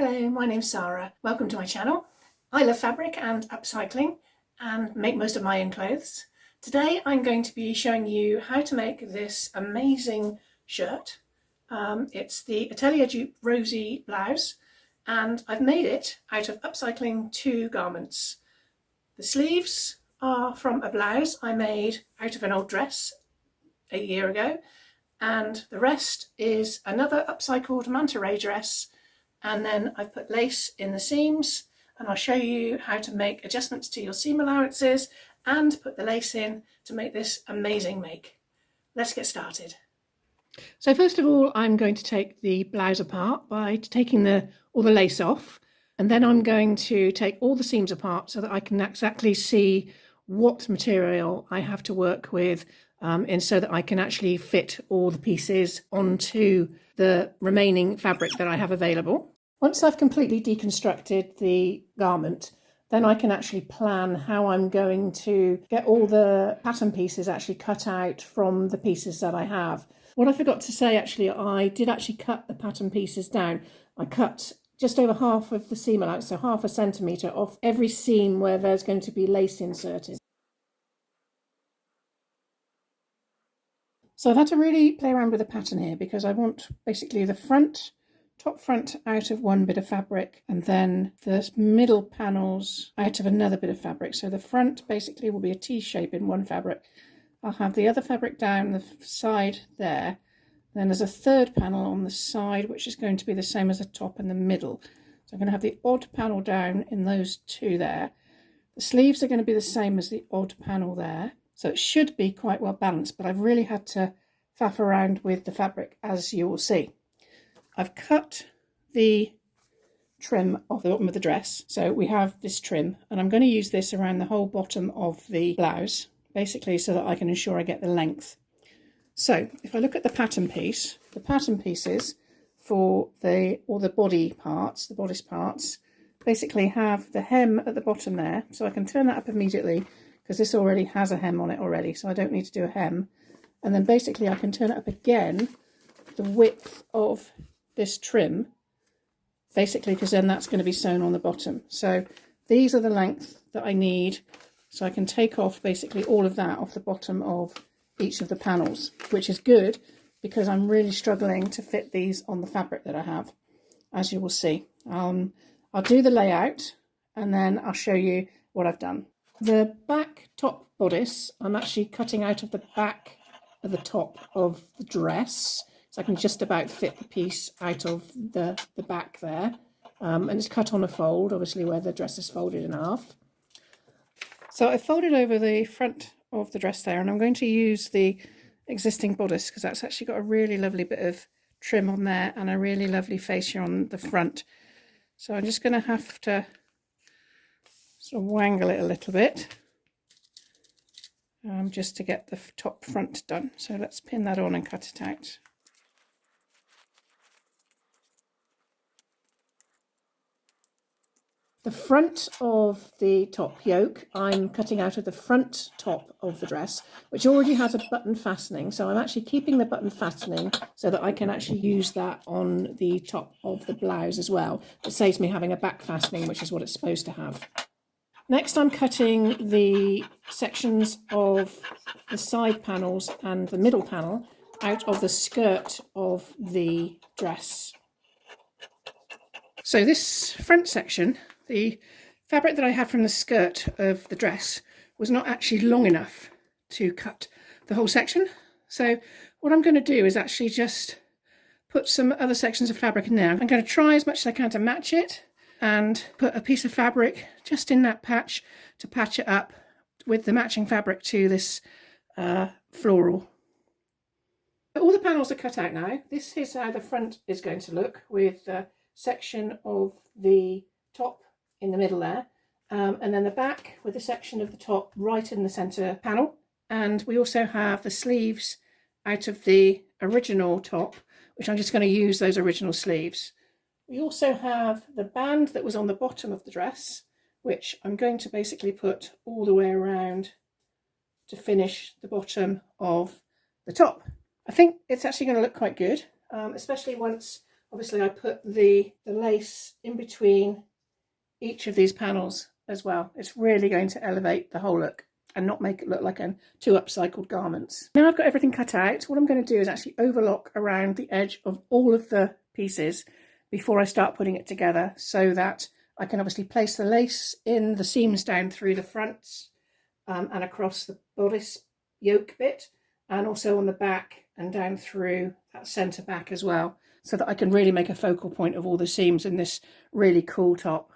Hello, my name's Sarah. Welcome to my channel. I love fabric and upcycling and make most of my own clothes. Today I'm going to be showing you how to make this amazing shirt. It's the Atelier Jupe Rosie blouse and I've made it out of upcycling 2 garments. The sleeves are from a blouse I made out of an old dress a year ago, and the rest is another upcycled manta ray dress. And then I've put lace in the seams, and I'll show you how to make adjustments to your seam allowances and put the lace in to make this amazing make. Let's get started. So first of all, I'm going to take the blouse apart by taking all the lace off, and then I'm going to take all the seams apart so that I can exactly see what material I have to work with, and so that I can actually fit all the pieces onto the remaining fabric that I have available. Once I've completely deconstructed the garment, then I can actually plan how I'm going to get all the pattern pieces actually cut out from the pieces that I have. What I forgot to say, actually, I did actually cut the pattern pieces down. I cut just over half of the seam allowance, so half a centimetre off every seam where there's going to be lace inserted. So I've had to really play around with the pattern here because I want basically the top front out of one bit of fabric and then the middle panels out of another bit of fabric. So the front basically will be a T shape in one fabric. I'll have the other fabric down the side there. Then there's a third panel on the side which is going to be the same as the top and the middle. So I'm going to have the odd panel down in those two there. The sleeves are going to be the same as the odd panel there. So it should be quite well balanced, but I've really had to faff around with the fabric, as you will see. I've cut the trim off the bottom of the dress. So we have this trim, and I'm going to use this around the whole bottom of the blouse, basically so that I can ensure I get the length. So if I look at the pattern piece, the pattern pieces for all the body parts, the bodice parts, basically have the hem at the bottom there. So I can turn that up immediately, because this already has a hem on it already, so I don't need to do a hem. And then basically I can turn it up again, the width of this trim, basically, because then that's going to be sewn on the bottom. So these are the length that I need, so I can take off basically all of that off the bottom of each of the panels, which is good because I'm really struggling to fit these on the fabric that I have, as you will see. I'll do the layout and then I'll show you what I've done. The back top bodice, I'm actually cutting out of the back of the top of the dress, so I can just about fit the piece out of the back there. And it's cut on a fold, obviously where the dress is folded in half. So I folded over the front of the dress there, and I'm going to use the existing bodice because that's actually got a really lovely bit of trim on there and a really lovely fascia on the front. So I'm just going to have to sort of wangle it a little bit just to get the top front done. So let's pin that on and cut it out. The front of the top yoke, I'm cutting out of the front top of the dress, which already has a button fastening. So I'm actually keeping the button fastening so that I can actually use that on the top of the blouse as well. It saves me having a back fastening, which is what it's supposed to have. Next, I'm cutting the sections of the side panels and the middle panel out of the skirt of the dress. So this front section, the fabric that I had from the skirt of the dress was not actually long enough to cut the whole section. So what I'm going to do is actually just put some other sections of fabric in there. I'm going to try as much as I can to match it and put a piece of fabric just in that patch to patch it up with the matching fabric to this floral. All the panels are cut out now. This is how the front is going to look, with the section of the top in the middle there, and then the back with a section of the top right in the centre panel. And we also have the sleeves out of the original top, which I'm just going to use those original sleeves. We also have the band that was on the bottom of the dress, which I'm going to basically put all the way around to finish the bottom of the top. I think it's actually going to look quite good, especially once obviously I put the lace in between each of these panels as well. It's really going to elevate the whole look and not make it look like two upcycled garments. Now I've got everything cut out, what I'm going to do is actually overlock around the edge of all of the pieces before I start putting it together, so that I can obviously place the lace in the seams down through the fronts and across the bodice yoke bit, and also on the back and down through that centre back as well, so that I can really make a focal point of all the seams in this really cool top.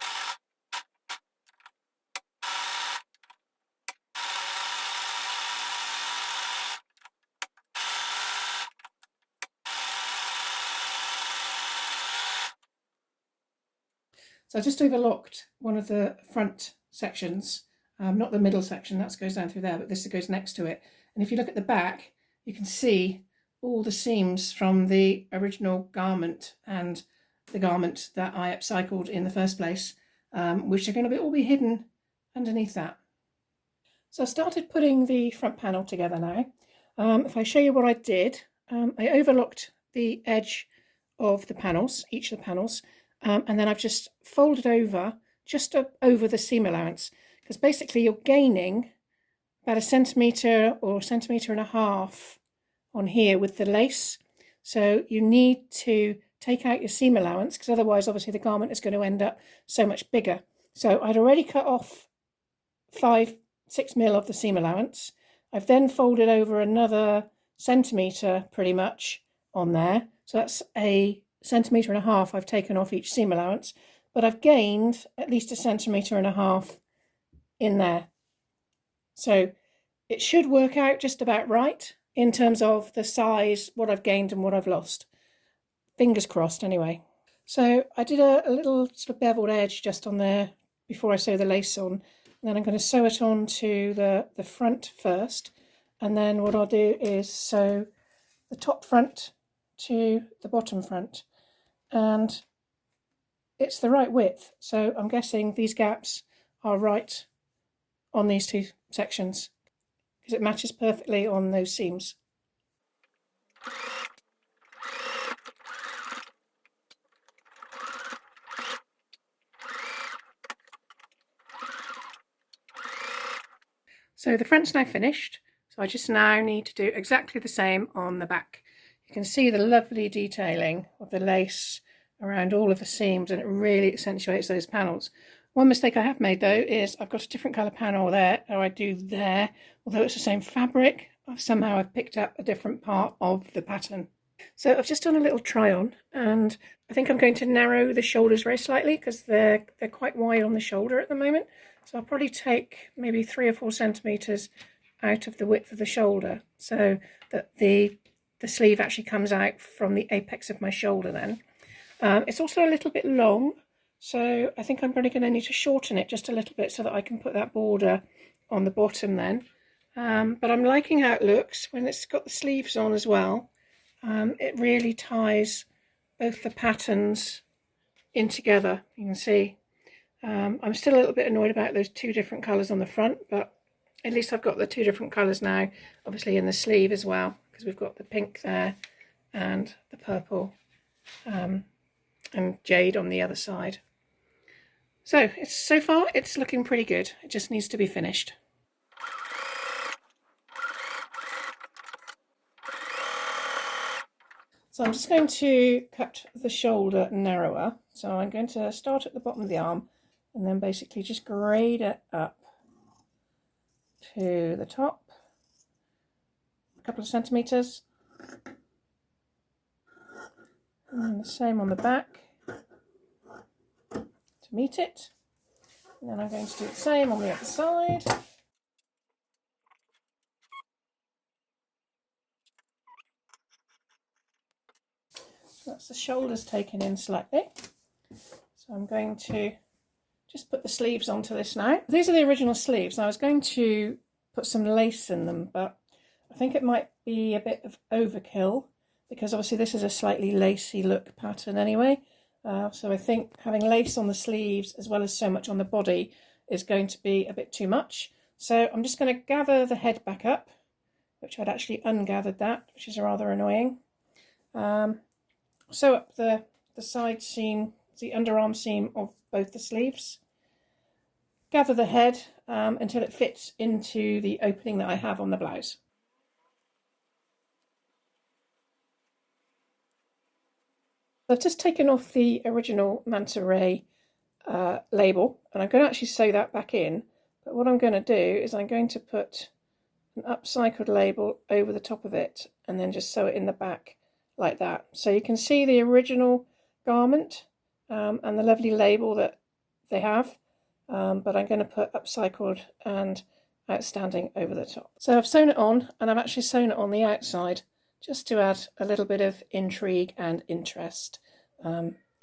So I just overlocked one of the front sections, not the middle section, that goes down through there, but this goes next to it. And if you look at the back, you can see all the seams from the original garment and the garment that I upcycled in the first place, which are going to all be hidden underneath that. So I started putting the front panel together now. If I show you what I did, I overlocked the edge of the panels, each of the panels, and then I've just folded over just over the seam allowance, because basically you're gaining about 1 centimetre or 1.5 centimetres on here with the lace. So you need to take out your seam allowance, because otherwise obviously the garment is going to end up so much bigger. So I'd already cut off 5-6 mil of the seam allowance. I've then folded over another centimetre pretty much on there. So that's 1.5 centimetres I've taken off each seam allowance, but I've gained at least 1.5 centimetres in there. So it should work out just about right in terms of the size, what I've gained and what I've lost. Fingers crossed anyway. So I did a little sort of beveled edge just on there before I sew the lace on. And then I'm going to sew it on to the front first. And then what I'll do is sew the top front to the bottom front. And it's the right width. So I'm guessing these gaps are right on these two sections, because it matches perfectly on those seams. So the front's now finished, so I just now need to do exactly the same on the back. You can see the lovely detailing of the lace around all of the seams, and it really accentuates those panels. One mistake I have made though is I've got a different colour panel there, or I do there, although it's the same fabric, somehow I've picked up a different part of the pattern. So I've just done a little try on, and I think I'm going to narrow the shoulders very slightly, because they're quite wide on the shoulder at the moment. So I'll probably take maybe 3 or 4 centimetres out of the width of the shoulder, so that the sleeve actually comes out from the apex of my shoulder then. It's also a little bit long, so I think I'm probably going to need to shorten it just a little bit so that I can put that border on the bottom then. But I'm liking how it looks when it's got the sleeves on as well. It really ties both the patterns in together, you can see. I'm still a little bit annoyed about those 2 different colours on the front, but at least I've got the 2 different colours now, obviously in the sleeve as well, because we've got the pink there and the purple and jade on the other side. So so far it's looking pretty good. It just needs to be finished. So I'm just going to cut the shoulder narrower. So I'm going to start at the bottom of the arm and then basically just grade it up to the top, a couple of centimetres, and then the same on the back to meet it. And then I'm going to do the same on the other side. That's the shoulders taken in slightly. So I'm going to just put the sleeves onto this now. These are the original sleeves. Now I was going to put some lace in them, but I think it might be a bit of overkill, because obviously this is a slightly lacy look pattern anyway. So I think having lace on the sleeves as well as so much on the body is going to be a bit too much. So I'm just going to gather the head back up, which I'd actually ungathered that, which is rather annoying. Sew up the the side seam, the underarm seam of both the sleeves. Gather the head until it fits into the opening that I have on the blouse. I've just taken off the original Manta Ray label, and I'm going to actually sew that back in, but what I'm going to do is I'm going to put an upcycled label over the top of it and then just sew it in the back like that. So you can see the original garment and the lovely label that they have, but I'm going to put upcycled and outstanding over the top. So I've sewn it on, and I've actually sewn it on the outside just to add a little bit of intrigue and interest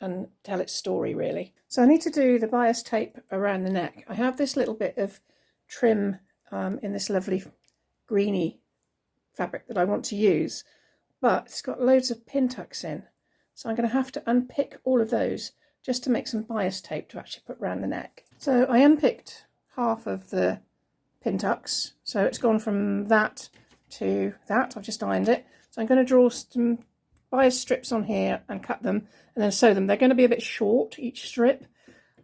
and tell its story really. So I need to do the bias tape around the neck. I have this little bit of trim in this lovely greeny fabric that I want to use, but it's got loads of pin tucks in, so I'm going to have to unpick all of those just to make some bias tape to actually put around the neck. So I unpicked half of the pin tucks, so it's gone from that to that. I've just ironed it, so I'm going to draw some bias strips on here and cut them and then sew them. They're going to be a bit short each strip,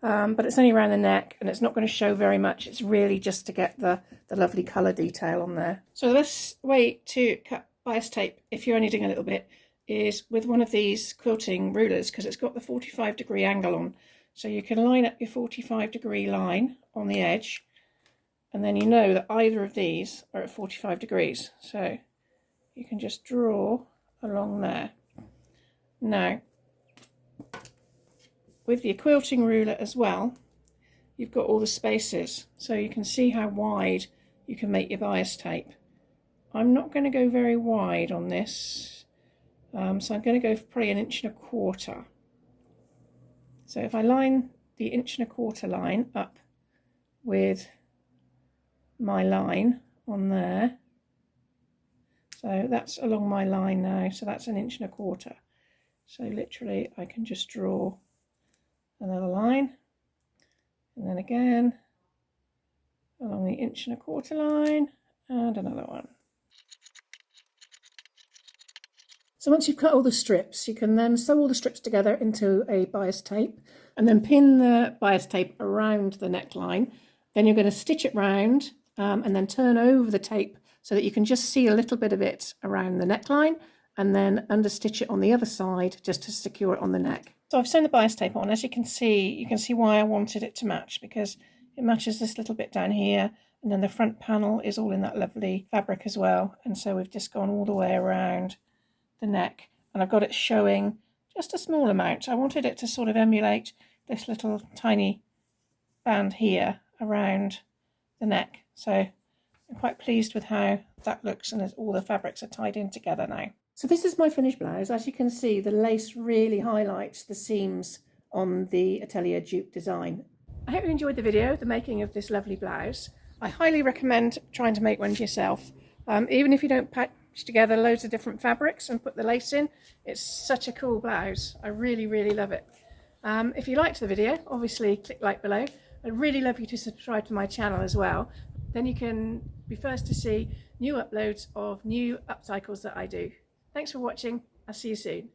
but it's only around the neck and it's not going to show very much. It's really just to get the lovely colour detail on there. So the best way to cut bias tape, if you're only doing a little bit, is with one of these quilting rulers, because it's got the 45-degree angle on. So you can line up your 45-degree line on the edge, and then you know that either of these are at 45 degrees. So you can just draw along there. Now, with your quilting ruler as well, you've got all the spaces, so you can see how wide you can make your bias tape. I'm not going to go very wide on this, so I'm going to go for probably 1.25 inches. So if I line the 1.25 inch line up with my line on there, so that's along my line now, so that's 1.25 inches. So literally I can just draw another line, and then again along the 1.25 inch line and another one. So once you've cut all the strips, you can then sew all the strips together into a bias tape and then pin the bias tape around the neckline. Then you're going to stitch it round and then turn over the tape so that you can just see a little bit of it around the neckline, and then understitch it on the other side just to secure it on the neck. So I've sewn the bias tape on. As you can see why I wanted it to match, because it matches this little bit down here, and then the front panel is all in that lovely fabric as well. And so we've just gone all the way around the neck, and I've got it showing just a small amount. I wanted it to sort of emulate this little tiny band here around the neck. So I'm quite pleased with how that looks, and all the fabrics are tied in together now. So this is my finished blouse. As you can see, the lace really highlights the seams on the Atelier Jupe design. I hope you enjoyed the video, the making of this lovely blouse. I highly recommend trying to make one yourself. Even if you don't patch together loads of different fabrics and put the lace in, it's such a cool blouse. I really, really love it. If you liked the video, obviously click like below. I'd really love you to subscribe to my channel as well. Then you can be first to see new uploads of new upcycles that I do. Thanks for watching. I'll see you soon.